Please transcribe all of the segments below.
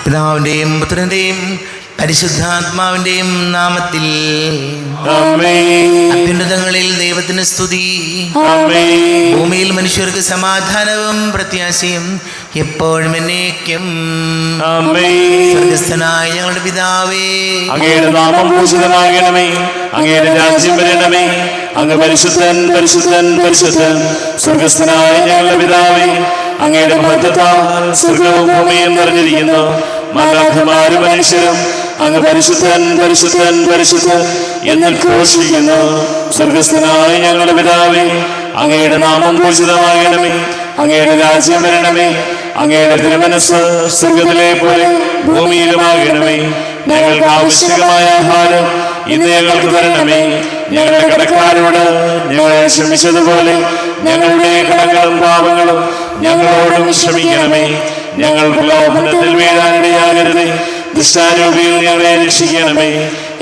പിതാവിന്റെയും പുത്രന്റെയും പരിശുദ്ധാത്മാവിന്റെയും നാമത്തിൽ അത്യുന്നതങ്ങളിൽ ദൈവത്തിന് സ്തുതി. ഭൂമിയിൽ മനുഷ്യർക്ക് സമാധാനവും പ്രത്യാശയും എപ്പോഴും എന്നേക്കും. സ്വർഗ്ഗസ്ഥനായ ഞങ്ങളുടെ പിതാവേ, അങ്ങയുടെ നാമം പൂജിതമാകണമേ, അങ്ങയുടെ രാജ്യം വരണമേ, അങ്ങ് പരിശുദ്ധൻ പരിശുദ്ധൻ പരിശുദ്ധൻ. സ്വർഗ്ഗസ്ഥനായ ഞങ്ങളുടെ പിതാവേ, അങ്ങയുടെ മഹത്വത്താൽ സ്വർഗ്ഗവും ഭൂമിയും നിറഞ്ഞിരിക്കുന്നു. മാലാഖമാരും മനുഷ്യരും അങ്ങ് പരിശുദ്ധൻ പരിശുദ്ധൻ പരിശുദ്ധൻ എന്ന് ഘോഷിക്കുന്നു. സ്വർഗ്ഗസ്ഥനായ ഞങ്ങളുടെ പിതാവേ, അങ്ങയുടെ നാമം പൂജിതമാകണമേ, അങ്ങയുടെ രാജ്യം വരണമേ, അങ്ങയുടെ തിരുമനസ്സ് സ്വർഗ്ഗത്തിലെ പോലെ ഭൂമിയിലുമാകണമേ. ഞങ്ങൾക്ക് ആവശ്യമായ ആഹാരം ഇന്ന് ഞങ്ങൾക്ക് തരണമേ. ഞങ്ങളുടെ കടക്കാരോട് ഞങ്ങളെ ക്ഷമിച്ചതുപോലെ ഞങ്ങളുടെ കടങ്ങളും പാപങ്ങളും ഞങ്ങളോടും ക്ഷമിക്കണമേ. ഞങ്ങൾ പ്രലോഭനത്തിൽ വീഴാനിടയാകരുതേ, ദുഷ്ടാരൂപിയിൽ ഞങ്ങളെ രക്ഷിക്കണമേ.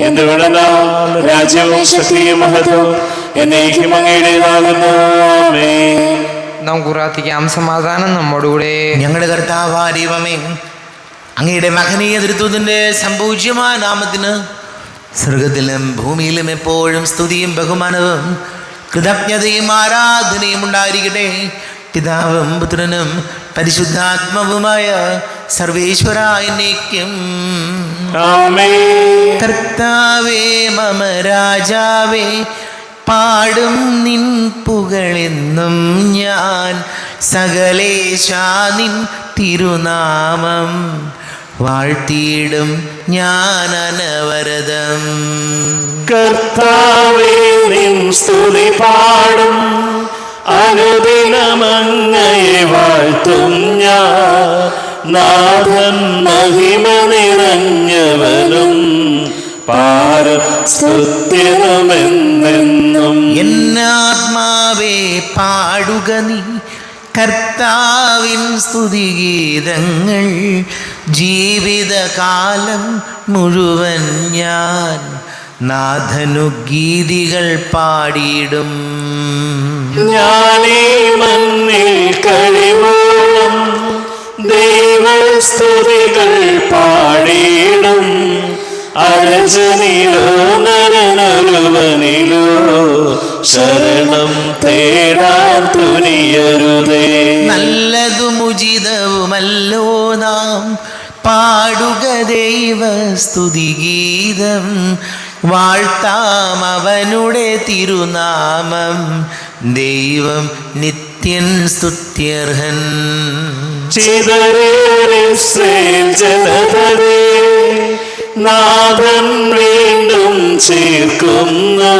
എന്തുകൊണ്ടെന്നാൽ രാജ്യവും ശക്തിയും മഹത്വവും എന്നേക്കും അങ്ങയുടേതാകുന്നു. ആമേൻ. നമുക്ക് പ്രാർത്ഥിക്കാം. സമാധാനം നമ്മോടുകൂടെ. ഞങ്ങളുടെ കർത്താവായ ദൈവമേ, അങ്ങയുടെ മഹനീയ തൃത്വത്തിന്റെ സംപൂജ്യമായ നാമത്തിന് സ്വർഗത്തിലും ഭൂമിയിലും എപ്പോഴും സ്തുതിയും ബഹുമാനവും കൃതജ്ഞതയും ആരാധനയും ഉണ്ടായിരിക്കട്ടെ. പിതാവും പുത്രനും പരിശുദ്ധാത്മാവുമായ സർവേശ്വരായ എന്നേക്കും. കർത്താവേ മമ രാജാവേ, പാടും നിൻ പുകളെന്നും ഞാൻ. സകലേശാ നിൻ തിരുനാമം വാഴ്ത്തിയിടും ഞാൻ അനവരതം. കർത്താവേ നിൻ സ്തുതി പാടും, അനുദിനമങ്ങയെ വാഴ്ത്തും ഞാൻ. നാഥൻ മഹിമ നിറഞ്ഞവനും പാരം സ്തുത്യനുമെന്നെന്നും. എന്നാത്മാവേ പാടുക നീ കർത്താവിൻ സ്തുതിഗീതങ്ങൾ. ജീവിതകാലം മുഴുവൻ ഞാൻ നാഥനു ഗീതികൾ പാടിയിടും. ഞാനീ മണ്ണിൽ കഴിവോളം ദൈവസ്തുതികൾ പാടിയിടും. അരജനിലോ നരനൊരുവനിലോ ശരണം തേടാൻ തുനിയരുതേ. നല്ലതും ഉചിതവുമല്ലോ നാം പാടുക ദൈവ സ്തുതിഗീതം. വാഴ്ത്താം അവനുടെ തിരുനാമം, ദൈവം നിത്യൻ സ്തുത്യർഹൻ. ജനതരേ നാഥൻ വീണ്ടും ചേർക്കുന്നു.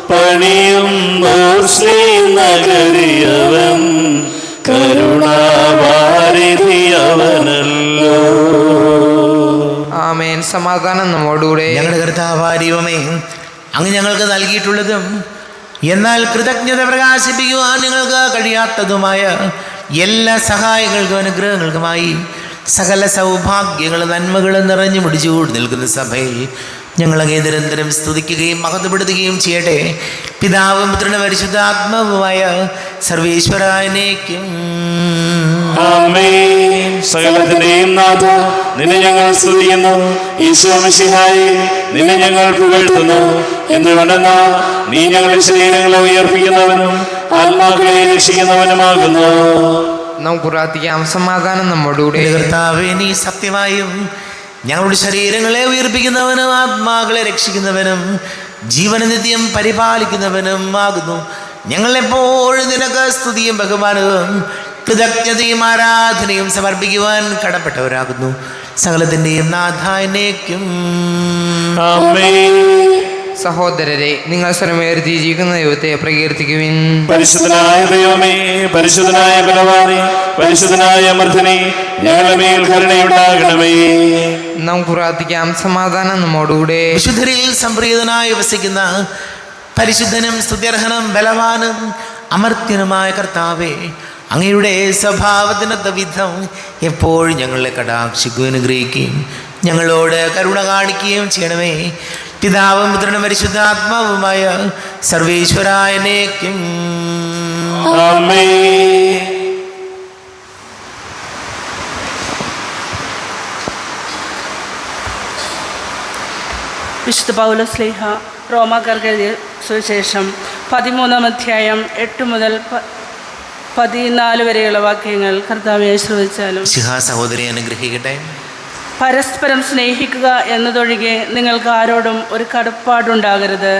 പണിയുന്നു ശ്രീനഗരിയവൻ, കരുണാവാരിധിയവനല്ലോ. ആമേൻ. സമാധാനം നമ്മോടുകൂടെ. ഞങ്ങളുടെ കർത്താവായ ദൈവമേ, അങ്ങ് ഞങ്ങൾക്ക് നൽകിയിട്ടുള്ളതും എന്നാൽ കൃതജ്ഞത പ്രകാശിപ്പിക്കുവാൻ നിങ്ങൾക്ക് കഴിയാത്തതുമായ എല്ലാ സഹായങ്ങൾക്കും അനുഗ്രഹങ്ങൾക്കുമായി സകല സൗഭാഗ്യങ്ങളും നന്മകളും നിറഞ്ഞു മുടിച്ചുകൂടി നിൽക്കുന്ന സഭയിൽ ഞങ്ങളങ്ങേ നിരന്തരം സ്തുതിക്കുകയും മഹത്വപ്പെടുത്തുകയും ചെയ്യട്ടെ. പിതാവും പുത്രനും പരിശുദ്ധാത്മാവുമായ സർവേശ്വരായനേക്കും. ആമേൻ. സകലത്തിന്റെയും നാഥ, നിന്നെ ഞങ്ങൾ സ്തുതിക്കുന്നു. ഈശോ മിശിഹായേ, നിന്നെ ഞങ്ങൾ പുകഴ്ത്തുന്നു. എന്തുകൊണ്ടെന്നാൽ നീ ഞങ്ങളുടെ ശരീരങ്ങളെ ഉയർപ്പിക്കുന്നവനും ആത്മാക്കളെ രക്ഷിക്കുന്നവനുമാകുന്നു. നമുക്ക് പ്രാർത്ഥിക്കാം. സമാധാനം നമ്മോടുകൂടെ. കർത്താവേ, നീ സത്യമായും ഞങ്ങളുടെ ശരീരങ്ങളെ ഉയർപ്പിക്കുന്നവനും ആത്മാക്കളെ രക്ഷിക്കുന്നവനും ജീവന നിത്യം പരിപാലിക്കുന്നവനും ആകുന്നു. ഞങ്ങളെപ്പോഴും നിനക്ക് സ്തുതിയും ബഹുമാനവും കൃതജ്ഞതയും ആരാധനയും സമർപ്പിക്കുവാൻ കടപ്പെട്ടവരാകുന്നു. സകലത്തിൻ്റെയും നാഥായനേക്കും. സഹോദരരെ, നിങ്ങൾ സ്വരമുയർത്തി ജീവിക്കുന്ന ദൈവത്തെ പ്രകീർത്തിക്കുവിൻ. പരിശുദ്ധനായ ദൈവമേ, പരിശുദ്ധനായ ബലവാനേ, പരിശുദ്ധനായ അമർത്തനേ, ഞങ്ങളുടെ മേൽ കരുണയുണ്ടാകണമേ. നമുക്ക് പ്രാർത്ഥിക്കാം. സമാധാനം നമ്മോടുകൂടെ. വിശുദ്ധരിൽ സംപ്രീതനായി വസിക്കുന്ന പരിശുദ്ധനും സ്തുത്യർഹനും ബലവാനും അമർത്യനുമായ കർത്താവേ, അങ്ങയുടെ സ്വഭാവത്തിനൊത്ത വിധം എപ്പോഴും ഞങ്ങളെ കടാക്ഷിക്കുകയും അനുഗ്രഹിക്കുകയും ഞങ്ങളോട് കരുണ കാണിക്കുകയും ചെയ്യണമേ. പിതാവും പുത്രനും പരിശുദ്ധാത്മാവുമായ സർവേശ്വരായനേക്കും. വിശുദ്ധ പൗലോസ്ലീഹ റോമാക്കാർക്ക് എഴുതിയ സുവിശേഷം 13-ാം അധ്യായം 8 മുതൽ 14 വരെയുള്ള വാക്യങ്ങൾ കർത്താവെ ശ്രവിച്ചാലും. സഹോദരി അനുഗ്രഹിക്കട്ടെ. പരസ്പരം സ്നേഹിക്കുക എന്നതൊഴികെ നിങ്ങൾക്ക് ആരോടും ഒരു കടപ്പാടുണ്ടാകരുത്.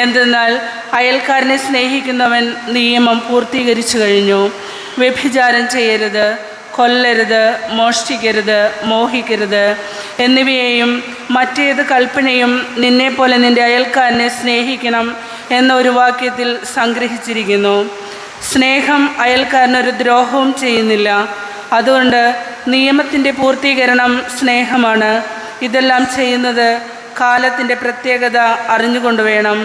എന്തെന്നാൽ അയൽക്കാരനെ സ്നേഹിക്കുന്നവൻ നിയമം പൂർത്തീകരിച്ചു കഴിഞ്ഞു. വ്യഭിചാരം ചെയ്യരുത്, കൊല്ലരുത്, മോഷ്ടിക്കരുത്, മോഹിക്കരുത് എന്നിവയെയും മറ്റേത് കൽപ്പനയും നിന്നെപ്പോലെ നിൻ്റെ അയൽക്കാരനെ സ്നേഹിക്കണം എന്ന ഒരു വാക്യത്തിൽ സംഗ്രഹിച്ചിരിക്കുന്നു. സ്നേഹം അയൽക്കാരനൊരു ദ്രോഹവും ചെയ്യുന്നില്ല. അതുകൊണ്ട് നിയമത്തിൻ്റെ പൂർത്തീകരണം സ്നേഹമാണ്. ഇതെല്ലാം ചെയ്യുന്നത് കാലത്തിൻ്റെ പ്രത്യേകത അറിഞ്ഞുകൊണ്ട് വേണം.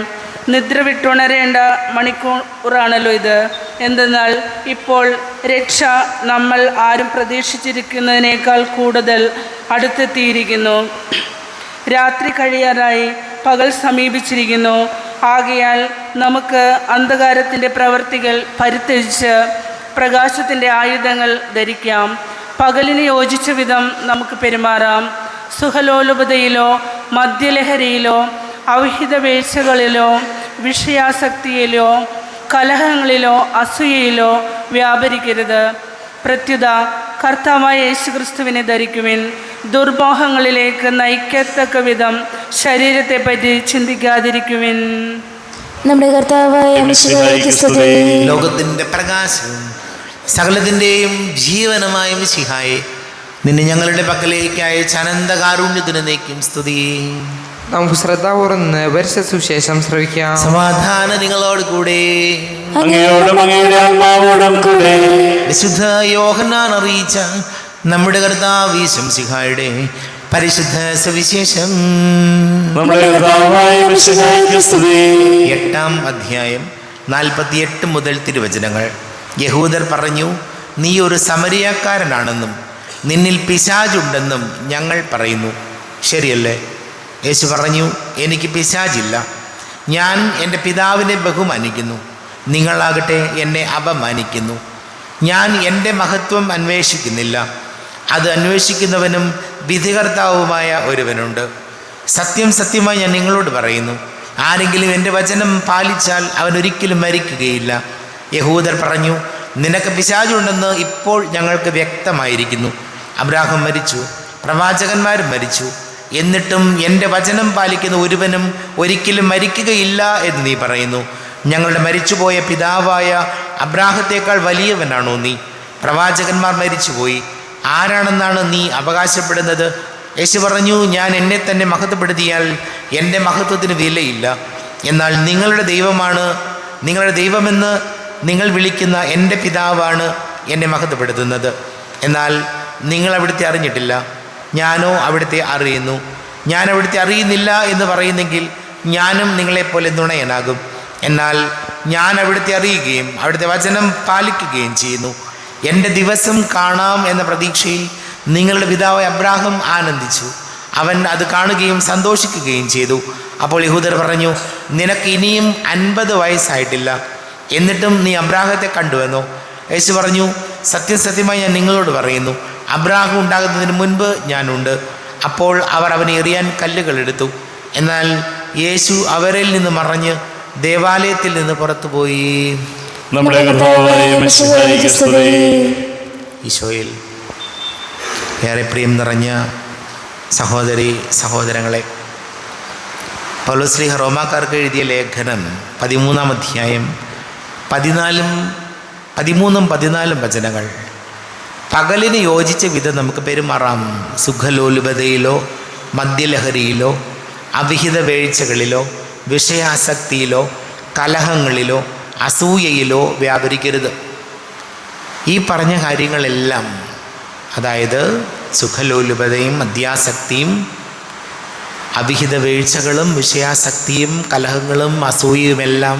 നിദ്ര വിട്ടുണരേണ്ട മണിക്കൂറാണല്ലോ ഇത്. എന്തെന്നാൽ ഇപ്പോൾ രക്ഷ നമ്മൾ ആരും പ്രതീക്ഷിച്ചിരിക്കുന്നതിനേക്കാൾ കൂടുതൽ അടുത്തെത്തിയിരിക്കുന്നു. രാത്രി കഴിയാറായി, പകൽ സമീപിച്ചിരിക്കുന്നു. ആകയാൽ നമുക്ക് അന്ധകാരത്തിൻ്റെ പ്രവൃത്തികൾ പരിത്യജിച്ച് പ്രകാശത്തിൻ്റെ ആയുധങ്ങൾ ധരിക്കാം. പകലിന് യോജിച്ച വിധം നമുക്ക് പെരുമാറാം. സുഖലോലുപതയിലോ മദ്യലഹരിയിലോ അവിഹിത വീഴ്ചകളിലോ വിഷയാസക്തിയിലോ കലഹങ്ങളിലോ അസൂയയിലോ വ്യാപരിക്കരുത്. പ്രത്യുത കർത്താവായ യേശുക്രിസ്തുവിനെ ധരിക്കുവിൻ. ദുർമോഹങ്ങളിലേക്ക് നയിക്കത്തക്ക വിധം ശരീരത്തെപ്പറ്റി ചിന്തിക്കാതിരിക്കുവിൻ. നമ്മുടെ കർത്താവായ മിശിഹായ്ക്ക് സ്തുതി. ലോകത്തിൻ്റെ പ്രകാശവും സകലത്തിൻ്റെയും ജീവനുമായ മിശിഹായെ, നിന്നെ ഞങ്ങളുടെ പക്കലേക്ക് അയച്ച അനന്ത കാരുണ്യത്തിന് നീക്കും സ്തുതി. നമുക്ക് ശ്രദ്ധാപൂർവ്വം പരിശുദ്ധ സുവിശേഷം ശ്രവിക്കാം. സമാധാനം നിങ്ങളോട് കൂടെ. അങ്ങയോടും അങ്ങയുടെ ആത്മാവോടും കൂടെ. വിശുദ്ധ യോഹന്നാൻ അറിയിച്ച നമ്മുടെ കർത്താവ് മിശിഹായുടെ പരിശുദ്ധ സുവിശേഷം. നമ്മുടെ കർത്താവായ മിശിഹായ്ക്ക് സ്തുതി. 8-ാം അധ്യായം 48 മുതൽ തിരുവചനങ്ങൾ. യഹൂദർ പറഞ്ഞു, നീ ഒരു സമരിയക്കാരനാണെന്നും നിന്നിൽ പിശാചുണ്ടെന്നും ഞങ്ങൾ പറയുന്നു. ശരിയല്ലേ? യേശു പറഞ്ഞു, എനിക്ക് പിശാചില്ല. ഞാൻ എൻ്റെ പിതാവിനെ ബഹുമാനിക്കുന്നു. നിങ്ങളാകട്ടെ എന്നെ അപമാനിക്കുന്നു. ഞാൻ എൻ്റെ മഹത്വം അന്വേഷിക്കുന്നില്ല. അത് അന്വേഷിക്കുന്നവനും വിധികർത്താവുമായ ഒരുവനുണ്ട്. സത്യം സത്യമായി ഞാൻ നിങ്ങളോട് പറയുന്നു, ആരെങ്കിലും എൻ്റെ വചനം പാലിച്ചാൽ അവൻ ഒരിക്കലും മരിക്കുകയില്ല. യഹൂദർ പറഞ്ഞു, നിനക്ക് പിശാചുണ്ടെന്ന് ഇപ്പോൾ ഞങ്ങൾക്ക് വ്യക്തമായിരിക്കുന്നു. അബ്രാഹാം മരിച്ചു, പ്രവാചകന്മാരും മരിച്ചു, എന്നിട്ടും എൻ്റെ വചനം പാലിക്കുന്ന ഒരുവനും ഒരിക്കലും മരിക്കുകയില്ല എന്ന് നീ പറയുന്നു. ഞങ്ങളുടെ മരിച്ചുപോയ പിതാവായ അബ്രാഹത്തേക്കാൾ വലിയവനാണോ നീ? പ്രവാചകന്മാർ മരിച്ചുപോയി, ആരാണെന്നാണ് നീ അവകാശപ്പെടുന്നത്? യേശു പറഞ്ഞു, ഞാൻ എന്നെ തന്നെ മഹത്വപ്പെടുത്തിയാൽ എൻ്റെ മഹത്വത്തിന് വിലയില്ല. എന്നാൽ നിങ്ങളുടെ ദൈവമെന്ന് നിങ്ങൾ വിളിക്കുന്ന എൻ്റെ പിതാവാണ് എന്നെ മഹത്വപ്പെടുത്തുന്നത്. എന്നാൽ നിങ്ങൾ അവിടുത്തെ അറിഞ്ഞിട്ടില്ല, ഞാനോ അവിടുത്തെ അറിയുന്നു. ഞാൻ അവിടുത്തെ അറിയുന്നില്ല എന്ന് പറയുന്നെങ്കിൽ ഞാനും നിങ്ങളെപ്പോലെ നുണയനാകും. എന്നാൽ ഞാൻ അവിടുത്തെ അറിയുകയും അവിടുത്തെ വചനം പാലിക്കുകയും ചെയ്യുന്നു. എൻ്റെ ദിവസം കാണാം എന്ന പ്രതീക്ഷയിൽ നിങ്ങളുടെ പിതാവായ അബ്രാഹാം ആനന്ദിച്ചു. അവൻ അത് കാണുകയും സന്തോഷിക്കുകയും ചെയ്തു. അപ്പോൾ യഹൂദർ പറഞ്ഞു, നിനക്ക് ഇനിയും 50 വയസ്സായിട്ടില്ല, എന്നിട്ടും നീ അബ്രാഹത്തെ കണ്ടുവെന്നോ? യേശു പറഞ്ഞു, സത്യം സത്യമായി ഞാൻ നിങ്ങളോട് പറയുന്നു, അബ്രാഹാം ഉണ്ടാകുന്നതിന് മുൻപ് ഞാനുണ്ട്. അപ്പോൾ അവർ അവനെ എറിയാൻ കല്ലുകൾ എടുത്തു. എന്നാൽ യേശു അവരിൽ നിന്ന് മറഞ്ഞ് ദേവാലയത്തിൽ നിന്ന് പുറത്തുപോയി. നമ്മുടെ കർത്താവായ മിശിഹായ്ക്ക് സ്തുതി. ഈശോയിൽ ഏറെ പ്രിയം നിറഞ്ഞ സഹോദരങ്ങളെ, പൗലോസ്ലീഹ റോമാക്കാർക്ക് എഴുതിയ ലേഖനം 13-ാം അധ്യായം 13-14 വചനങ്ങൾ. പകലിന് യോജിച്ച വിധം നമുക്ക് പെരുമാറാം. സുഖലോലുപതയിലോ മദ്യലഹരിയിലോ അവിഹിത വീഴ്ചകളിലോ വിഷയാസക്തിയിലോ കലഹങ്ങളിലോ അസൂയയിലോ വ്യാപരിക്കരുത്. ഈ പറഞ്ഞ കാര്യങ്ങളെല്ലാം, അതായത് സുഖലോലുപതയും മദ്യാസക്തിയും അവിഹിത വീഴ്ചകളും വിഷയാസക്തിയും കലഹങ്ങളും അസൂയയുമെല്ലാം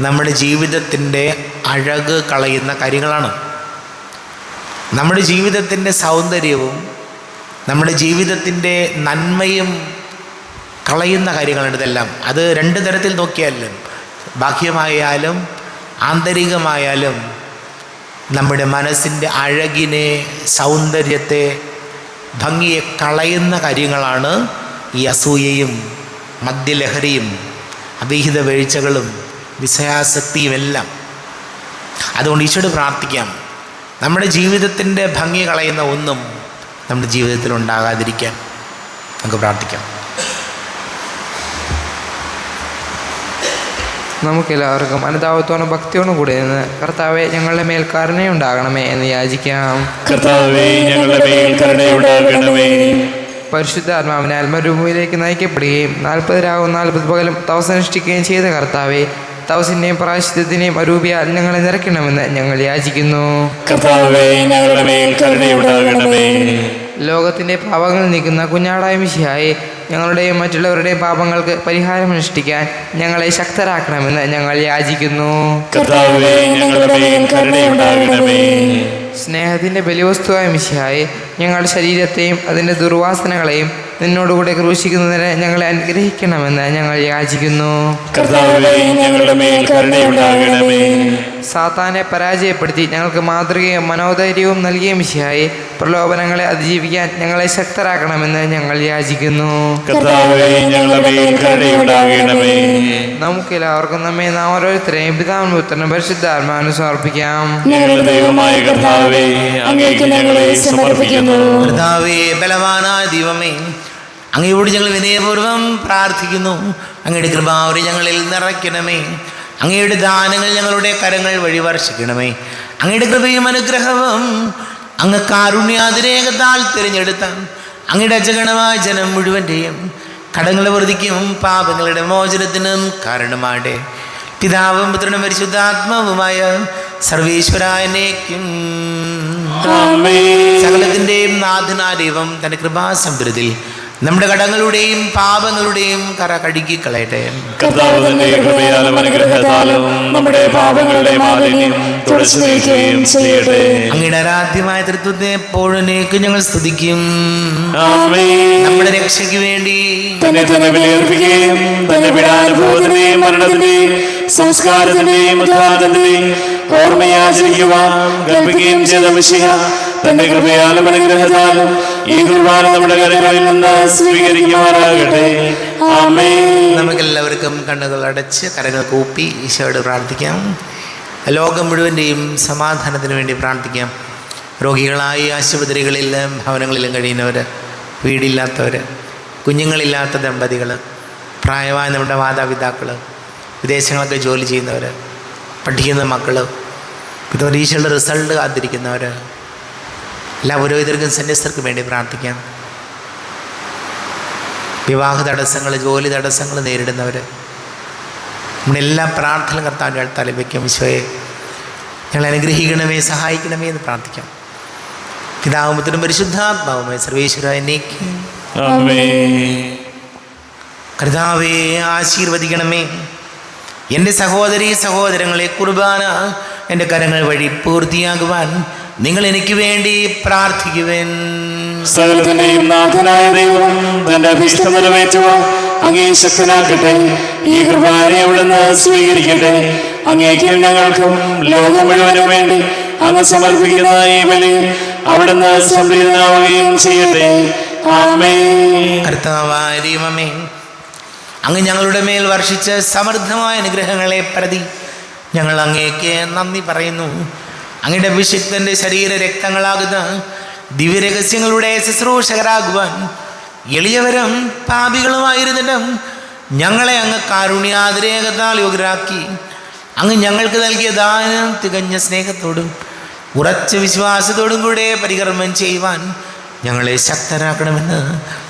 നമ്മുടെ ജീവിതത്തിൻ്റെ അഴക് കളയുന്ന കാര്യങ്ങളാണ്. നമ്മുടെ ജീവിതത്തിൻ്റെ സൗന്ദര്യവും നമ്മുടെ ജീവിതത്തിൻ്റെ നന്മയും കളയുന്ന കാര്യങ്ങളാണ് ഇതെല്ലാം. അത് 2 തരത്തിൽ നോക്കിയാലും, ബാഹ്യമായാലും ആന്തരികമായാലും നമ്മുടെ മനസ്സിൻ്റെ അഴകിനെ, സൗന്ദര്യത്തെ, ഭംഗിയെ കളയുന്ന കാര്യങ്ങളാണ് ഈ അസൂയയും മദ്യലഹരിയും അവിഹിത വീഴ്ചകളും വിഷയാസക്തിയുമെല്ലാം. അതുകൊണ്ട് ഈശോയോട് പ്രാർത്ഥിക്കാം, നമ്മുടെ ജീവിതത്തിൻ്റെ ഭംഗി കളയുന്ന ഒന്നും നമ്മുടെ ജീവിതത്തിൽ ഉണ്ടാകാതിരിക്കാൻ നമുക്ക് പ്രാർത്ഥിക്കാം. നമുക്കെല്ലാവർക്കും അനുതാപത്തോടും ഭക്തിയോടും കൂടി നിന്ന് കർത്താവെ ഞങ്ങളുടെ മേൽ കരുണയുണ്ടാകണമേ എന്ന് യാചിക്കാം. കർത്താവേ, ഞങ്ങളുടെ മേൽ കരുണയുണ്ടാകണമേ. പരിശുദ്ധാത്മാവിനാൽ മരുഭൂമിയിലേക്ക് നയിക്കപ്പെടുകയും 40 രാവും 40 പകലും തപസ്സനുഷ്ഠിക്കുകയും ചെയ്ത കർത്താവെ, തപസ്സിൻ്റെയും പ്രായശ്ചിത്തത്തിൻ്റെയും അരൂപിയാൽ ഞങ്ങളെ നിറയ്ക്കണമെന്ന് ഞങ്ങൾ യാചിക്കുന്നു. കർത്താവേ, ഞങ്ങളുടെ മേൽ കരുണയുണ്ടാകണമേ. ലോകത്തിൻ്റെ പാപങ്ങൾ നീക്കുന്ന കുഞ്ഞാടായ മിശിഹായെ, ഞങ്ങളുടെയും മറ്റുള്ളവരുടെയും പാപങ്ങൾക്ക് പരിഹാരം അനുഷ്ഠിക്കാൻ ഞങ്ങളെ ശക്തരാക്കണമെന്ന് ഞങ്ങൾ യാചിക്കുന്നു. കർത്താവേ, ഞങ്ങളുടെ മേൽ കരുണയുണ്ടാകണമേ. സ്നേഹത്തിൻ്റെ ബലിവസ്തുവായ മിശിഹായെ, ഞങ്ങളുടെ ശരീരത്തെയും അതിൻ്റെ ദുർവാസനകളെയും നിന്നോടുകൂടെ ക്രൂശിക്കുന്നതിന് ഞങ്ങളെ അനുഗ്രഹിക്കണമെന്ന് ഞങ്ങൾ യാചിക്കുന്നു. കർത്താവേ, ഞങ്ങളുടെ മേൽ കരുണയുണ്ടാകണമേ. സാത്താനെ പരാജയപ്പെടുത്തി ഞങ്ങൾക്ക് മാതൃകയും മനോധൈര്യവും നൽകിയ മിശിഹായെ, പ്രലോഭനങ്ങളെ അതിജീവിക്കാൻ ഞങ്ങളെ ശക്തരാക്കണമെന്ന് ഞങ്ങൾ യാചിക്കുന്നു. കർത്താവേ, ഞങ്ങളുടെ മേൽ കരുണയുണ്ടാകണമേ. നമുക്കെല്ലാവർക്കും നമ്മെ നാം ഓരോരുത്തരെയും പിതാവിനും പുത്രനും പരിശുദ്ധാത്മാവിനും സമർപ്പിക്കാം. ഞങ്ങളുടെ ദൈവമായ കർത്താവേ, അങ്ങേക്ക് ഞങ്ങളെ സമർപ്പിക്കുന്നു. കർത്താവേ, ബലവാനായ ദൈവമേ, അങ്ങയോട് ഞങ്ങൾ വിനയപൂർവ്വം പ്രാർത്ഥിക്കുന്നു. അങ്ങയുടെ കൃപാവരി ഞങ്ങളിൽ നിറയ്ക്കണമേ. അങ്ങയുടെ ദാനങ്ങൾ ഞങ്ങളുടെ കരങ്ങൾ വഴി വർഷിക്കണമേ. അങ്ങയുടെ കൃപയും അനുഗ്രഹവും അങ്ങ് കാരുണ്യാതിരേകത്താൽ തിരഞ്ഞെടുത്ത അങ്ങയുടെ അജഗണമായ ജനം മുഴുവൻ്റെയും കടങ്ങളുടെ വൃദ്ധിക്കും പാപങ്ങളുടെ മോചനത്തിനും കാരണമാടെ. പിതാവും പുത്രനും പരിശുദ്ധാത്മാവുമായ സർവേശ്വരായനേക്കും സകലത്തിൻ്റെയും നാഥനായ ദൈവം തൻ്റെ കൃപാസമുദ്രത്തിൽ നമ്മുടെ കടങ്ങളുടെയും പാപങ്ങളുടെയും കറ കഴുകി കളയട്ടെ. കർത്താവ് തന്റെ കൃപയാലും അനുഗ്രഹത്താലും നമ്മുടെ പാപങ്ങളുടെ മാലിന്യം തുടച്ചു നീക്കുകയും ചെയ്യട്ടെ. അങ്ങയുടെ ആരാധ്യമായ തൃത്വത്തെ എപ്പോഴും ഞങ്ങൾ സ്തുതിക്കും. ആമേൻ. നമ്മുടെ രക്ഷയ്ക്ക് വേണ്ടി തന്നെ തന്നെ ബലിയർപ്പിക്കുകയും തന്റെ പീഡാനുഭവത്തിന്റെയും മരണത്തിന്റെയും സംസ്കാരത്തിന്റെയും ഉദ്ധാരണത്തിന്റെയും ഓർമ്മയാചരിക്കുവാൻ കൽപ്പിക്കുകയും ചെയ്ത മിശിഹ തന്റെ കൃപയാലും അനുഗ്രഹത്താലും ഈ കുർബാന നമ്മുടെ കരങ്ങളിൽ നിന്ന് സ്വീകരിക്കുമാറാകട്ടെ. ആമേൻ. നമുക്കെല്ലാവർക്കും കണ്ണുകൾ അടച്ച് കരങ്ങൾ കൂപ്പി ഈശോയോട് പ്രാർത്ഥിക്കാം. ലോകം മുഴുവൻ്റെയും സമാധാനത്തിന് വേണ്ടി പ്രാർത്ഥിക്കാം. രോഗികളായി ആശുപത്രികളിലും ഭവനങ്ങളിലും കഴിയുന്നവർ, വീടില്ലാത്തവർ, കുഞ്ഞുങ്ങളില്ലാത്ത ദമ്പതികൾ, പ്രായമായ നമ്മുടെ മാതാപിതാക്കൾ, വിദേശങ്ങളൊക്കെ ജോലി ചെയ്യുന്നവർ, പഠിക്കുന്ന മക്കൾ, ഇപ്പോൾ പരീക്ഷയുടെ റിസൾട്ട് കാത്തിരിക്കുന്നവർ, എല്ലാ പുരോഹിതർക്കും സന്യസ്തർക്കും വേണ്ടി പ്രാർത്ഥിക്കാം. വിവാഹ തടസ്സങ്ങൾ, ജോലി തടസ്സങ്ങൾ നേരിടുന്നവർ, നമ്മുടെ എല്ലാ പ്രാർത്ഥന കർത്താവിൻ്റെ അടുത്താലും വയ്ക്കും. ഈശോയെ ഞങ്ങൾ അനുഗ്രഹിക്കണമേ, സഹായിക്കണമേ എന്ന് പ്രാർത്ഥിക്കാം. പിതാവും പുത്രനും പരിശുദ്ധാത്മാവുമായ സർവേശ്വരായ എന്നേക്കും ആമേൻ. കർത്താവേ, ആശീർവദിക്കണമേ. എൻ്റെ സഹോദരീ സഹോദരങ്ങളെ, കുർബാന എൻ്റെ കരങ്ങൾ വഴി പൂർത്തിയാകുവാൻ നിങ്ങൾ എനിക്ക് വേണ്ടി പ്രാർത്ഥിക്കുവേൻ. സകലത്തിന്റെയും നാഥനായ ദൈവം തന്റെ അഭീഷ്ടം നിറവേറ്റുവാൻ അങ്ങേ ശക്തനാക്കട്ടെ. ഈ കുർബാനയെ അവിടുന്ന് സ്വീകരിക്കട്ടെ. അങ്ങേക്കും ഞങ്ങൾക്കും ലോകം മുഴുവനും വേണ്ടി അങ്ങ് സമർപ്പിക്കുന്ന ഈ ബലി അവിടുന്ന് സംപ്രീതനാവുകയും ചെയ്യട്ടെ. ആമേൻ. കർത്താവായ ദൈവമേ, അങ്ങ് ഞങ്ങളുടെ മേൽ വർഷിച്ച സമൃദ്ധമായ അനുഗ്രഹങ്ങളെ പ്രതി ഞങ്ങൾ അങ്ങേക്ക് നന്ദി പറയുന്നു. അങ്ങയുടെ അഭിഷിക്തൻ്റെ ശരീര രക്തങ്ങളാകുന്ന ദിവ്യരഹസ്യങ്ങളുടെ ശുശ്രൂഷകരാകുവാൻ എളിയവരും പാപികളുമായിരുന്നിട്ടും ഞങ്ങളെ അങ്ങ് കാരുണ്യാതിരേകത്താൽ യോഗ്യരാക്കി. അങ്ങ് ഞങ്ങൾക്ക് നൽകിയ ദാനം തികഞ്ഞ സ്നേഹത്തോടും ഉറച്ച വിശ്വാസത്തോടും കൂടെ പരികർമ്മം ചെയ്യുവാൻ ഞങ്ങളെ ശക്തരാക്കണമെന്ന്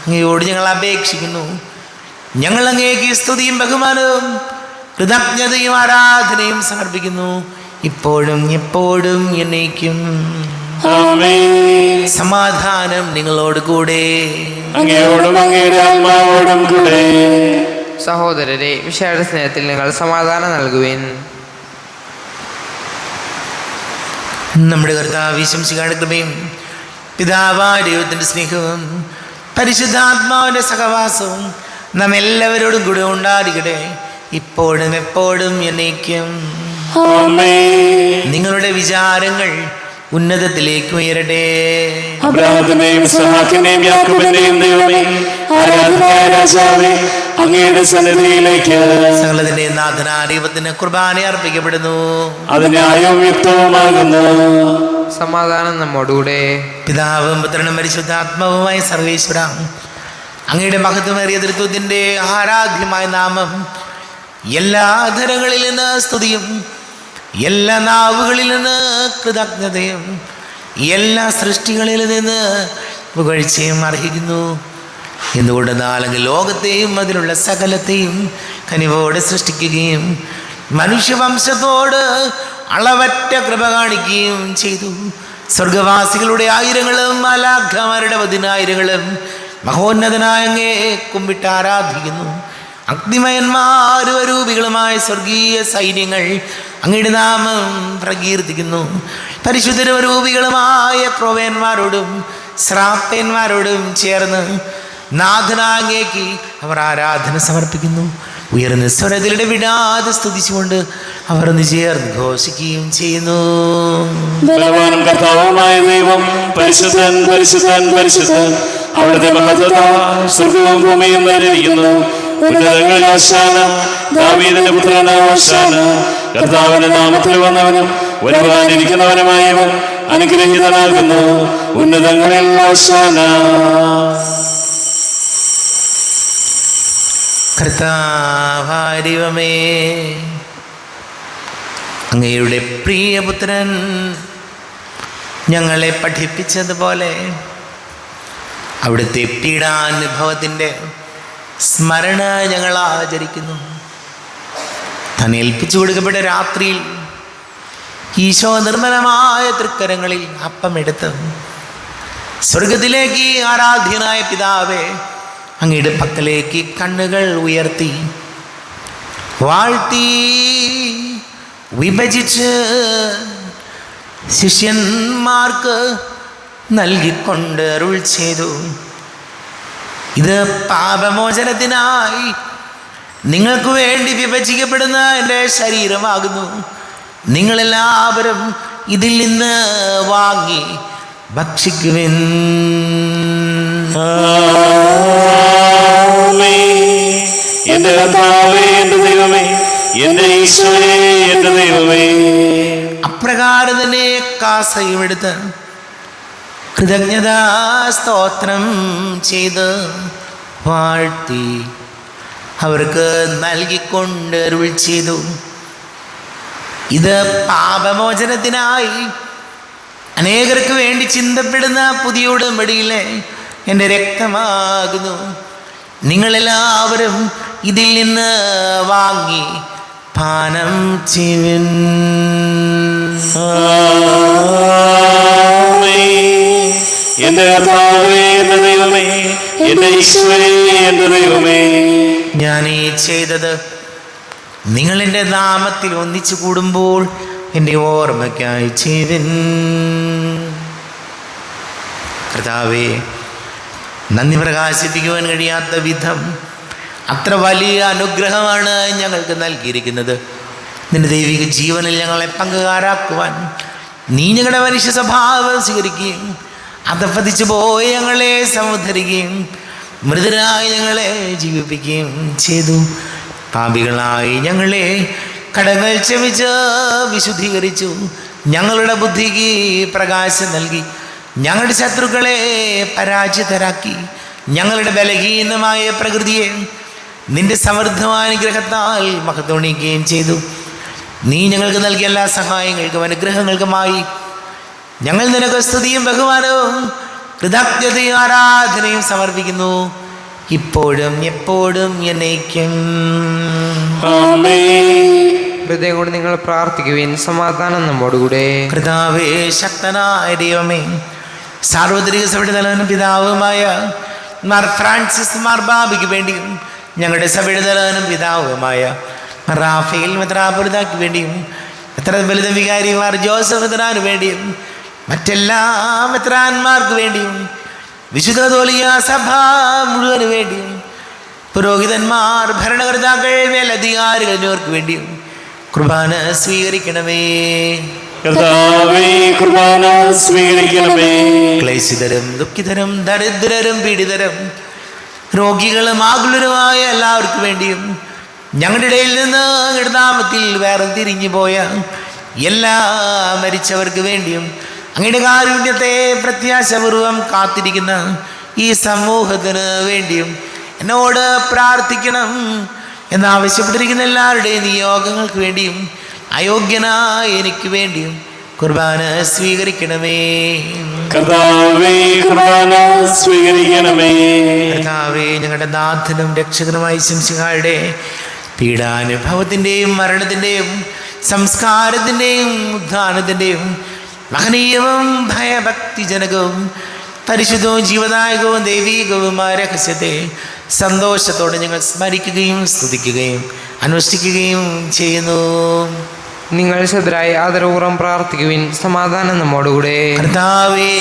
അങ്ങയോട് ഞങ്ങൾ അപേക്ഷിക്കുന്നു. ഞങ്ങൾ അങ്ങേക്ക് സ്തുതിയും ബഹുമാനവും കൃതജ്ഞതയും ആരാധനയും സമർപ്പിക്കുന്നു, ഇപ്പോഴും എപ്പോഴും എന്നേക്കും. ആമേൻ. സമാധാനം നിങ്ങളോട് കൂടെ. അങ്ങയോടും അങ്ങയുടെ ആത്മാവോടും കൂടെ. സഹോദരരെ, വിശാല സ്നേഹത്തിൽ നിങ്ങൾ സമാധാനം നൽകുവിൻ. നമ്മുടെ കർത്താവ് ശംസികായുടെ കൃപയും പിതാവായ ദൈവത്തിൻ്റെ സ്നേഹവും പരിശുദ്ധാത്മാവിൻ്റെ സഹവാസവും നാം എല്ലാവരോടും കൂടെ ഉണ്ടായിരിക്കട്ടെ, ഇപ്പോഴും എപ്പോഴും എന്നേക്കും. ആമേൻ. നിങ്ങളുടെ വിചാരങ്ങൾ ഉന്നതത്തിലേക്ക് ഉയരട്ടെ. അബ്രാഹത്തിന്റെയും ഇസ്ഹാക്കിന്റെയും യാക്കോബിന്റെയും ദൈവമേ, ആരാധനായ രാജാവേ, അങ്ങയുടെ സന്നിധിയിലേക്ക് സകലത്തിന്റെ നാഥനാരീപത്തിന് കുർബാന അർപ്പിക്കപ്പെടുന്നു. അത് ന്യായവും യുക്തവുമാകുന്നു. സമാധാനം നമ്മോടുകൂടെ. പിതാവും പുത്രനും പരിശുദ്ധാത്മാവുമായ സർവേശ്വര, അങ്ങയുടെ മഹത്വമേറിയ തൃത്വത്തിന്റെ ആരാധ്യമായ നാമം എല്ലാ ധരങ്ങളിൽ നിന്ന് സ്തുതിയും എല്ലാ നാവുകളിൽ നിന്ന് കൃതജ്ഞതയും എല്ലാ സൃഷ്ടികളിൽ നിന്ന് പുകഴ്ചയും അർഹിക്കുന്നു. എന്തുകൊണ്ടെന്നാൽ അങ്ങ് ലോകത്തെയും അതിലുള്ള സകലത്തെയും കനിവോടെ സൃഷ്ടിക്കുകയും മനുഷ്യവംശത്തോട് അളവറ്റ കൃപ കാണിക്കുകയും ചെയ്തു. സ്വർഗവാസികളുടെ ആയിരങ്ങളും മാലാഖമാരുടെ 10,000ങ്ങളും മഹോന്നതനായ അങ്ങേ കുമ്പിട്ട് ആരാധിക്കുന്നു. അഗ്നിമയന്മാരും അരൂപികളുമായ സ്വർഗീയ സൈന്യങ്ങൾ അങ്ങയുടെ നാമം പ്രകീർത്തിക്കുന്നു. പരിശുദ്ധരും അരൂപികളുമായ ക്രോവേന്മാരോടും ശ്രാപ്പന്മാരോടും ചേർന്ന് നാഥനാങ്ങേക്ക് അവർ ആരാധന സമർപ്പിക്കുന്നു. ഉയർന്ന സ്വരത്തിലൂടെ വിടാതെ സ്തുതിച്ചുകൊണ്ട് അവർ ഒന്ന് ചേർന്ന് ഘോഷിക്കുകയും ചെയ്യുന്നു. ബലവാനും കർത്താവുമായ ദൈവം പരിശുദ്ധൻ പരിശുദ്ധൻ പരിശുദ്ധൻ. അവിടുത്തെ മഹത്വത സ്വർഗവും ഭൂമിയും നിറഞ്ഞിരിക്കുന്നു. ഉന്നതങ്ങളിൽ ഓശാന, ദാവീദിന്റെ പുത്രനായ ഓശാന. കർത്താവിന്റെ നാമത്തിൽ വന്നവനും വരുവാനിരിക്കുന്നവനുമായവൻ അനുഗ്രഹീതനാകുന്നു. ഉന്നതങ്ങളിൽ ഓശാന. കർത്താവാരിവമേ, അങ്ങയുടെ പ്രിയപുത്രൻ ഞങ്ങളെ പഠിപ്പിച്ചതുപോലെ അവിടുത്തെ പീഡാനുഭവത്തിൻ്റെ സ്മരണ ഞങ്ങൾ ആചരിക്കുന്നു. തന്നെ ഏൽപ്പിച്ചു കൊടുക്കപ്പെട്ട രാത്രിയിൽ ഈശോ നിർമ്മലമായ തൃക്കരങ്ങളിൽ അപ്പമെടുത്ത് സ്വർഗത്തിലേക്ക് ആരാധ്യനായ പിതാവേ അങ്ങയുടെ പക്കലേക്ക് കണ്ണുകൾ ഉയർത്തി വാഴ്ത്തി വിഭജിച്ച് ശിഷ്യന്മാർക്ക് നൽകിക്കൊണ്ട് അരുൾ ചെയ്തു, ഇത് പാപമോചനത്തിനായി നിങ്ങൾക്ക് വേണ്ടി വിഭജിക്കപ്പെടുന്ന എൻ്റെ ശരീരമാകുന്നു. നിങ്ങളെല്ലാവരും ഇതിൽ നിന്ന് വാങ്ങി ഭക്ഷിക്കുവിൻ. എന്റെ കർത്താവേ, എന്റെ ദൈവമേ, എന്റെ ഈശോയേ, എന്റെ ദൈവമേ. അപ്രകാരം തന്നെ കാസയും എടുത്ത് കൃതജ്ഞതാ സ്തോത്രം ചെയ്ത് വാഴ്ത്തി അവർക്ക് നൽകിക്കൊണ്ട് അരുൾ ചെയ്തു, ഇത് പാപമോചനത്തിനായി അനേകർക്ക് വേണ്ടി ചിന്തപ്പെടുന്ന പുതിയ ഉടമ്പടിയിലെ എൻ്റെ രക്തമാകുന്നു. നിങ്ങളെല്ലാവരും ഇതിൽ നിന്ന് വാങ്ങി പാനം ചെയ്യുവിൻ. എന്റെ കർത്താവേ, എന്റെ ദൈവമേ, എന്റെ ഈശോയേ, എന്റെ ദൈവമേ. ഞാൻ ഈ ചെയ്തത് നിങ്ങൾ എൻ്റെ നാമത്തിൽ ഒന്നിച്ചു കൂടുമ്പോൾ എൻ്റെ ഓർമ്മയ്ക്കായി ചെയ്വിൻ. കർത്താവേ, നന്ദി പ്രകാശിപ്പിക്കുവാൻ കഴിയാത്ത വിധം അത്ര വലിയ അനുഗ്രഹമാണ് ഞങ്ങൾക്ക് നൽകിയിരിക്കുന്നത്. നിന്റെ ദൈവിക ജീവനിൽ ഞങ്ങളെ പങ്കുകാരാക്കുവാൻ നീ ഞങ്ങളുടെ മനുഷ്യ സ്വഭാവം സ്വീകരിക്കുകയും അധപ്പതിച്ചു പോയി ഞങ്ങളെ സമുദ്ധരിക്കുകയും മൃതരായി ഞങ്ങളെ ജീവിപ്പിക്കുകയും ചെയ്തു. പാപികളായി ഞങ്ങളെ കടങ്ങൾ ക്ഷമിച്ച് വിശുദ്ധീകരിച്ചു. ഞങ്ങളുടെ ബുദ്ധിക്ക് പ്രകാശം നൽകി ഞങ്ങളുടെ ശത്രുക്കളെ പരാജിതരാക്കി. ഞങ്ങളുടെ ബലഹീനമായ പ്രകൃതിയെ നിന്റെ സമൃദ്ധമായ അനുഗ്രഹത്താൽ മഹത്വണിക്കുകയും ചെയ്തു. നീ ഞങ്ങൾക്ക് നൽകിയ എല്ലാ സഹായങ്ങൾക്കും അനുഗ്രഹങ്ങൾക്കുമായി ഞങ്ങൾ നിനക്ക് സ്തുതിയും ബഹുമാനവും കൃതജ്ഞതയും ആരാധനയും സമർപ്പിക്കുന്നു, ഇപ്പോഴും എപ്പോഴും എന്നേക്കും. ഹൃദയം കൊണ്ട് നിങ്ങൾ പ്രാർത്ഥിക്കുവിൻ. സമാധാനം നമ്മോടുകൂടെ. കർത്താവേ, ശക്തനായ ദൈവമേ, സാർവത്രിക സഭയുടെ തലവനും പിതാവുമായ മാർ ഫ്രാൻസിസ് മാർബാബയ്ക്ക് വേണ്ടിയും ഞങ്ങളുടെ സഭയുടെ തലവനും പിതാവുമായ റാഫേൽ മെത്രാപ്പൊലീത്തായ്ക്ക് വേണ്ടിയും മെത്രാപ്പൊലീത്ത വികാരി മാർ ജോസഫ് മെത്രാന് വേണ്ടിയും മറ്റെല്ലാ മെത്രാന്മാർക്ക് വേണ്ടിയും വിശുദ്ധ കത്തോലിക്കാ സഭ മുഴുവന് വേണ്ടിയും പുരോഹിതന്മാർ, ഭരണകർത്താക്കൾ, മേലധികാരികൾ എന്നിവർക്ക് വേണ്ടിയും കുർബാന സ്വീകരിക്കണമേ. കർത്താവേ, കുർബാന സ്വീകരിക്കണമേ. ക്ലേശിതരും ദുഃഖിതരും ദരിദ്രരും പീഡിതരും രോഗികളും ആകുലരുമായ എല്ലാവർക്കും വേണ്ടിയും ഞങ്ങളുടെ ഇടയിൽ നിന്ന് അങ്ങയുടെ നാമത്തിൽ വേറെ തിരിഞ്ഞു പോയ എല്ലാ മരിച്ചവർക്ക് വേണ്ടിയും അങ്ങയുടെ കാരുണ്യത്തെ പ്രത്യാശപൂർവം കാത്തിരിക്കുന്ന ഈ സമൂഹത്തിന് വേണ്ടിയും എന്നോട് പ്രാർത്ഥിക്കണം എന്നാവശ്യപ്പെട്ടിരിക്കുന്ന എല്ലാവരുടെയും നിയോഗങ്ങൾക്ക് വേണ്ടിയും അയോഗ്യനായ എനിക്ക് വേണ്ടിയും കുർബാന സ്വീകരിക്കണമേ. കർത്താവേ, കുർബാന സ്വീകരിക്കണമേ. കർത്താവേ, ഞങ്ങളുടെ നാഥനും രക്ഷകനുമായ ശംസിഹായുടെ പീഡാനുഭവത്തിൻ്റെയും മരണത്തിൻ്റെയും സംസ്കാരത്തിൻ്റെയും ഉദ്ധാനത്തിൻ്റെയും മഹനീയവും ഭയഭക്തിജനകവും പരിശുദ്ധവും ജീവദായകവും ദൈവീകവുമായ രഹസ്യത്തെ സന്തോഷത്തോടെ ഞങ്ങൾ സ്മരിക്കുകയും സ്തുതിക്കുകയും അനുഷ്ഠിക്കുകയും ചെയ്യുന്നു. നിങ്ങൾ ശുദ്ധരായി ആദരപൂർവ്വം പ്രാർത്ഥിക്കുവിൻ. സമാധാനം നമ്മോടുകൂടെ. കർത്താവേ,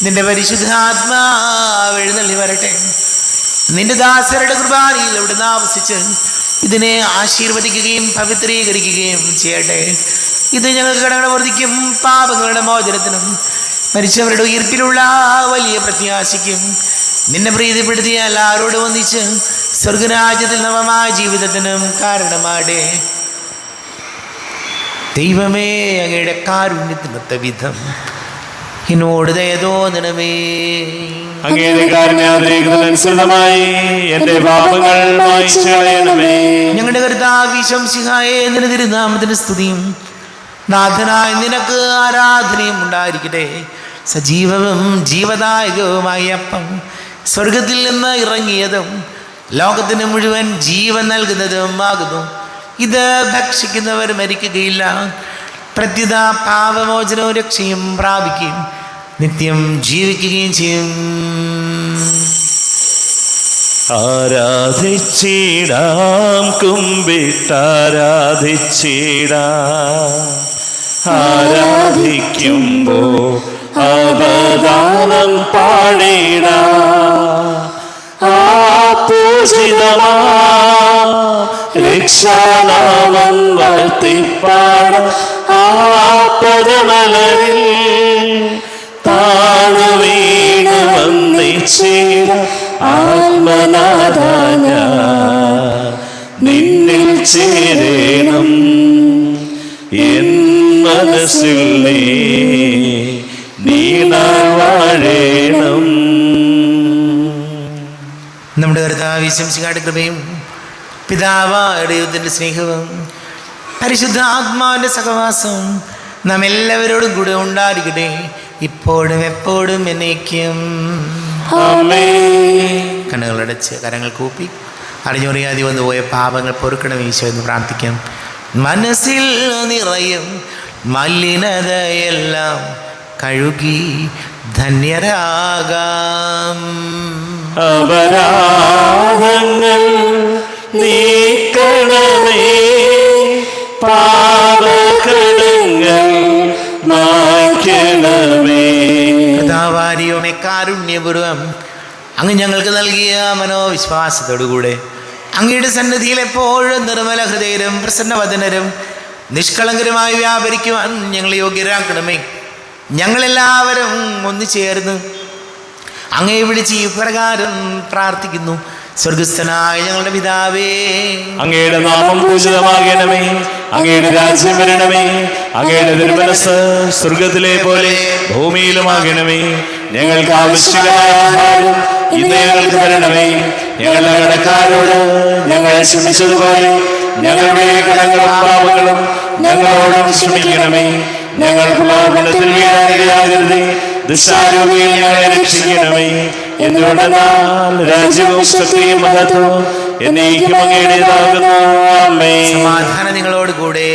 നിന്റെ പരിശുദ്ധാത്മാവ് എഴുന്നള്ളി വരട്ടെ. നിന്റെ ദാസരുടെ കുർബാനയിൽ അവിടുന്ന് ആവസിച്ച് ഇതിനെ ആശീർവദിക്കുകയും പവിത്രീകരിക്കുകയും ചെയ്യട്ടെ. ഇത് ഞങ്ങൾക്ക് കടങ്ങളുടെ വർദ്ധിക്കും പാപങ്ങളുടെ മോചനത്തിനും മരിച്ചവരുടെ ഉയർപ്പിലുള്ള വലിയ പ്രത്യാശയ്ക്കും നിന്നെ പ്രീതിപ്പെടുത്തിയ എല്ലാവരോടും ഒന്നിച്ച് സ്വർഗരാജ്യത്തിൽ നവമായ ജീവിതത്തിനും കാരണമാടെ. ദൈവമേ, അങ്ങയുടെ കാരുണ്യത്തിനൊത്ത വിധം എന്നോട് ദയ തോന്നണമേ. അങ്ങയുടെ കാരുണ്യാതിരേകതനുസൃതമായി എന്റെ പാപങ്ങൾ മായ്ച്ചു കളയണമേ. ഞങ്ങളുടെ കർത്താവേ ശംസിഹായേ, നിന്റെ തിരുനാമത്തിന് സ്തുതിയും നാഥനായ നിനക്ക് ആരാധനയും ഉണ്ടായിരിക്കട്ടെ. സജീവവും ജീവദായകവുമായ അപ്പം സ്വർഗത്തിൽ നിന്ന് ഇറങ്ങിയതും ലോകത്തിന് മുഴുവൻ ജീവൻ നൽകുന്നതും ആകുന്നു. ഇത് ഭക്ഷിക്കുന്നവർ മരിക്കുകയില്ല, പ്രത്യുത പാപമോചനവും രക്ഷയും പ്രാപിക്കുകയും നിത്യം ജീവിക്കുകയും ചെയ്യും. ആരാധിച്ചിടാം, കുമ്പിട്ടാരാധിച്ചിടാം. ആരാധിക്കുമ്പോ അവദാനം പാടിടാം. ആ പൂജിതമാ രക്ഷാനാമം വാഴ്ത്തിപ്പാടാം. ആ പദമലരിൽ താണു വീണ് വന്നിച്ചേരാം. ആത്മനാഥാന നിന്നിൽ ചേരണം, എൻ മനസ്സിൽ നീണാൽ വാഴേണം. നമ്മുടെ കർത്താവേ ശംസിഹായുടെ കൃപയും പിതാവായ ദൈവത്തിൻ്റെ സ്നേഹവും പരിശുദ്ധ ആത്മാവിൻ്റെ സഹവാസവും നാം എല്ലാവരോടും കൂടെ ഉണ്ടായിരിക്കട്ടെ, ഇപ്പോഴും എപ്പോഴും എന്നേക്കും. കണ്ണുകളടച്ച് കരങ്ങൾ കൂപ്പി അറിഞ്ഞറിയാതെ വന്നുപോയ പാപങ്ങൾ പൊറുക്കണം ഈശോ എന്ന് പ്രാർത്ഥിക്കാം. മനസ്സിൽ നിറയും മലിനതയെല്ലാം കഴുകി ധന്യരാകാം. അപരാധങ്ങൾ നീക്കണമേ, പാപകടങ്ങൾ മായ്ക്കണമേ. കഥാവാരിയോമെ കാരുണ്യപൂർവം അങ്ങ് ഞങ്ങൾക്ക് നൽകിയ മനോവിശ്വാസത്തോടുകൂടെ അങ്ങയുടെ സന്നിധിയിൽ എപ്പോഴും നിർമ്മല ഹൃദയരും പ്രസന്നവദനരും നിഷ്കളങ്കരുമായി വ്യാപരിക്കുവാൻ ഞങ്ങളെ യോഗ്യരാക്കണമേ. ഞങ്ങളെല്ലാവരും ഒന്നു ചേർന്ന് അങ്ങയെ വിളിച്ച് ഈ പ്രകാരം പ്രാർത്ഥിക്കുന്നു. സ്വർഗസ്ഥനായ ഞങ്ങളുടെ പിതാവേ, അങ്ങയുടെ നാമം പൂജിതമാകണമേ. അങ്ങയുടെ രാജ്യം വരണമേ. അങ്ങയുടെ തിരുമനസ്സ് സ്വർഗത്തിലെ പോലെ ഭൂമിയിലുമാകണമേ. ഞങ്ങൾക്ക് ആവശ്യമായ ആഹാരം ഇന്ന് ഞങ്ങൾക്ക് തരണമേ. ഞങ്ങളുടെ കടക്കാരോട് ഞങ്ങളെ ക്ഷമിച്ചതുപോലെ ഞങ്ങളുടെ കടങ്ങളും പാപങ്ങളും ഞങ്ങളോടും ക്ഷമിക്കണമേ. ഞങ്ങൾ പ്രലോഭനത്തിൽ വീഴാനിടയാകരുതേ, ദുഷ്ടാരൂപിയിൽ ഞങ്ങളെ രക്ഷിക്കണമേ. എന്തുകൊണ്ടെന്നാൽ രാജ്യവും ശക്തിയും മഹത്വവും എന്നേക്കും അങ്ങയുടേതാകുന്നു. ആമേൻ. സമാധാനം നിങ്ങളോട് കൂടെ.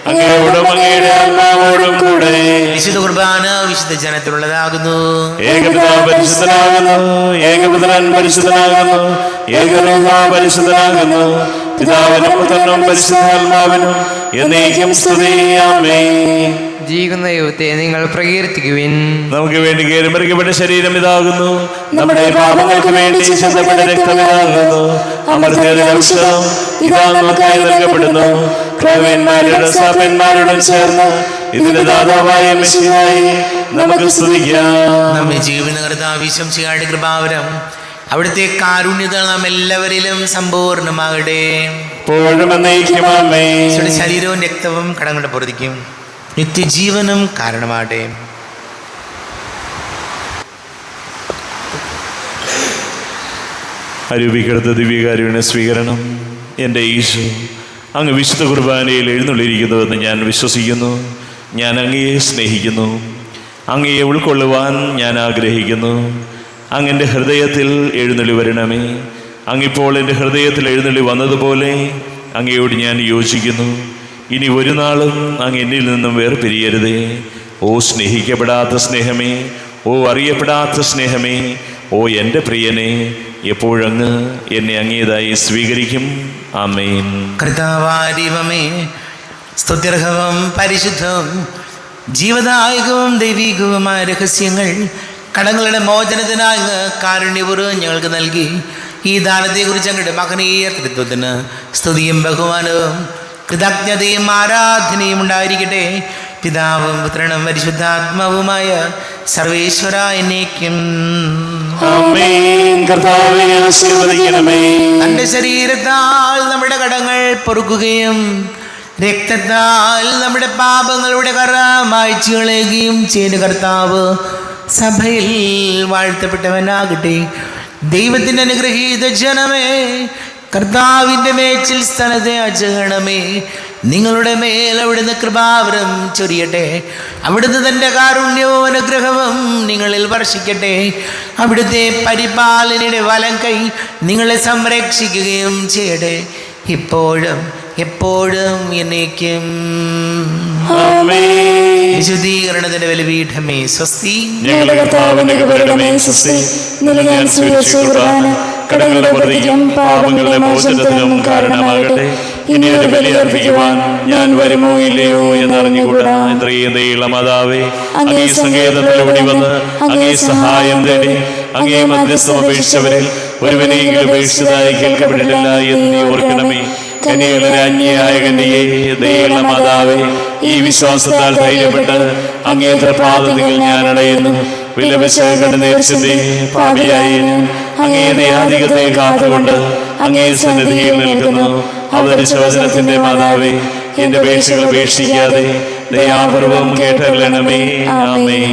അങ്ങയോടും അങ്ങയുടെ ആത്മാവോടും കൂടെ. വിശുദ്ധ കുർബാന വിശുദ്ധ ജനത്തിലുള്ളതാകുന്നു. ഏകപിതാവ് പരിശുദ്ധനാകുന്നു, ഏകപുത്രൻ പരിശുദ്ധനാകുന്നു, ഏകരൂഹ പരിശുദ്ധനാകുന്നു. പിതാവിനും പുത്രനും പരിശുദ്ധാത്മാവിനും എന്നേക്കും സ്തുതി. ആമേൻ. ജീവിക്കുന്ന ദൈവത്തെ നിങ്ങൾ പ്രകീർത്തിക്കുവിൻ. നമുക്ക് വേണ്ടി കേറിമറിക്കപ്പെട്ട ശരീരം ഇതാകുന്നു, നമ്മുടെ പാപങ്ങൾക്ക് വേണ്ടി ചിന്തപ്പെട്ട രക്തം ഇതാകുന്നു. അമർത്യയുടെ ഔഷധം ഇതാ നമുക്കായി നൽകപ്പെടുന്നു. ക്രൈവന്മാരുടെ സഭന്മാരോടും ചേർന്ന് ഇതിന്റെ ദാതാവായ മെസ്സിയായി നമുക്ക് സ്തുതിക്കാം. നമ്മെ ജീവിക്കുന്ന കർത്താവേ ശംസിഹായുടെ കൃപാവരം അവിടുത്തെ കാരുണ്യത നാം എല്ലാവരിലും സമ്പൂർണ്ണമാകട്ടെ. ഇപ്പോഴും എന്നേക്കും ആമേൻ. ഈശോയുടെ ശരീരവും രക്തവും കടങ്ങളുടെ പൊറുതിക്കും നിത്യജീവനും കാരണമാകട്ടെ. അരൂപിക്കെടുത്ത ദിവ്യകാരുണ്യ സ്വീകരണം. എൻ്റെ ഈശോ, അങ്ങ് വിശുദ്ധ കുർബാനയിൽ എഴുന്നള്ളിയിരിക്കുന്നുവെന്ന് ഞാൻ വിശ്വസിക്കുന്നു. ഞാൻ അങ്ങയെ സ്നേഹിക്കുന്നു. അങ്ങയെ ഉൾക്കൊള്ളുവാൻ ഞാൻ ആഗ്രഹിക്കുന്നു. അങ്ങെൻ്റെ ഹൃദയത്തിൽ എഴുന്നള്ളി വരണമേ. അങ്ങിപ്പോൾ എൻ്റെ ഹൃദയത്തിൽ എഴുന്നള്ളി വന്നതുപോലെ അങ്ങയോട് ഞാൻ യോജിക്കുന്നു. ഇനി ഒരു നാളും അങ്ങ് എന്നിൽ നിന്നും വേർപിരിയരുതേ. ഓ സ്നേഹിക്കപ്പെടാത്ത സ്നേഹമേ, ഓ അറിയപ്പെടാത്ത സ്നേഹമേ, ഓ എൻ്റെ പ്രിയനെ, എപ്പോഴങ്ങ് എന്നെ അങ്ങേതായി സ്വീകരിക്കും. ആമേൻ. കർത്താവാരിവമേ, സ്തുത്യർഹവും പരിശുദ്ധവും ജീവദായകവും ദൈവികവുമായ രഹസ്യങ്ങൾ കടങ്ങളുടെ മോചനത്തിനായി അങ്ങ് കാരുണ്യപൂർവ്വം ഞങ്ങൾക്ക് നൽകി. ഈ ദാനത്തെക്കുറിച്ച് അങ്ങയുടെ മഹനീയ തൃത്വത്തിന് സ്തുതിയും ബഹുമാനവും കൃതജ്ഞതയും ആരാധനയും ഉണ്ടായിരിക്കട്ടെ. പിതാവും പുത്രനും പരിശുദ്ധാത്മാവുമായ സർവേശ്വര എന്നേക്കും. തന്റെ ശരീരത്താൽ നമ്മുടെ കടങ്ങൾ പൊറുക്കുകയും രക്തത്താൽ നമ്മുടെ പാപങ്ങളുടെ കറ മായ്ച്ചു കളയുകയും ചെയ്യുന്ന കർത്താവ് സഭയിൽ വാഴ്ത്തപ്പെട്ടവനാകട്ടെ. ദൈവത്തിൻ്റെ അനുഗ്രഹീത ജനമേ, കർത്താവിൻ്റെ മേച്ചിൽ സ്ഥലത്തെ അജഗണമേ, നിങ്ങളുടെ മേൽ അവിടുന്ന് കൃപാവരം ചൊരിയട്ടെ. അവിടുന്ന് തൻ്റെ കാരുണ്യവും അനുഗ്രഹവും നിങ്ങളിൽ വർഷിക്കട്ടെ. അവിടുത്തെ പരിപാലനയുടെ വലം കൈ നിങ്ങളെ സംരക്ഷിക്കുകയും ചെയ്യട്ടെ, ഇപ്പോഴും എപ്പോഴും എന്നേക്കും. വിശുദ്ധീകരണത്തിന്റെ ബലിപീഠമേ സ്വസ്തി. ഞങ്ങളുടെ കർത്താവിന്റെ കൃപയുടെ സ്വസ്തി. നിലയാൻ സ്വീകരിച്ച കുർബാന കടങ്ങളുടെ പൊറുതിക്കും പാപങ്ങളുടെ മോചനത്തിനും കാരണമാകട്ടെ. ഇനി ഒരു ബലി അർപ്പിക്കുവാൻ ഞാൻ വരുമോ ഇല്ലയോ എന്നറിഞ്ഞുകൂടാ. ഇത്രയും ദൈവമാതാവേ, അങ്ങേ സങ്കേതത്തിലൂടെ വന്ന് അങ്ങേ സഹായം തേടി അങ്ങേ മധ്യസ്ഥം അപേക്ഷിച്ചവരിൽ ഒരുവനെങ്കിലും അപേക്ഷിച്ചതായി കേൾക്കപ്പെട്ടിട്ടില്ല എന്ന് നീ ഓർക്കണമേ. കന്യകളുടെ രാജ്ഞിയായ കന്യകേ, ദയയുള്ള മാതാവേ, ഈ വിശ്വാസത്താൽ ധൈര്യപ്പെട്ട് അങ്ങേ തൃപാദത്തിൽ ഞാൻ അടയുന്നു. വിലപിച്ച നേർച്ചത്തെ പാപിയായി ഞാൻ അങ്ങേ ദയാധികത്തെ കാത്തുകൊണ്ട് അങ്ങേ സന്നിധിയിൽ നിൽക്കുന്നു. അവതരിച്ച വചനത്തിന്റെ മാതാവേ, എന്റെ അപേക്ഷകൾ ഉപേക്ഷിക്കാതെ ദയാപൂർവം കേട്ടല്ലണമേ. ആമേൻ.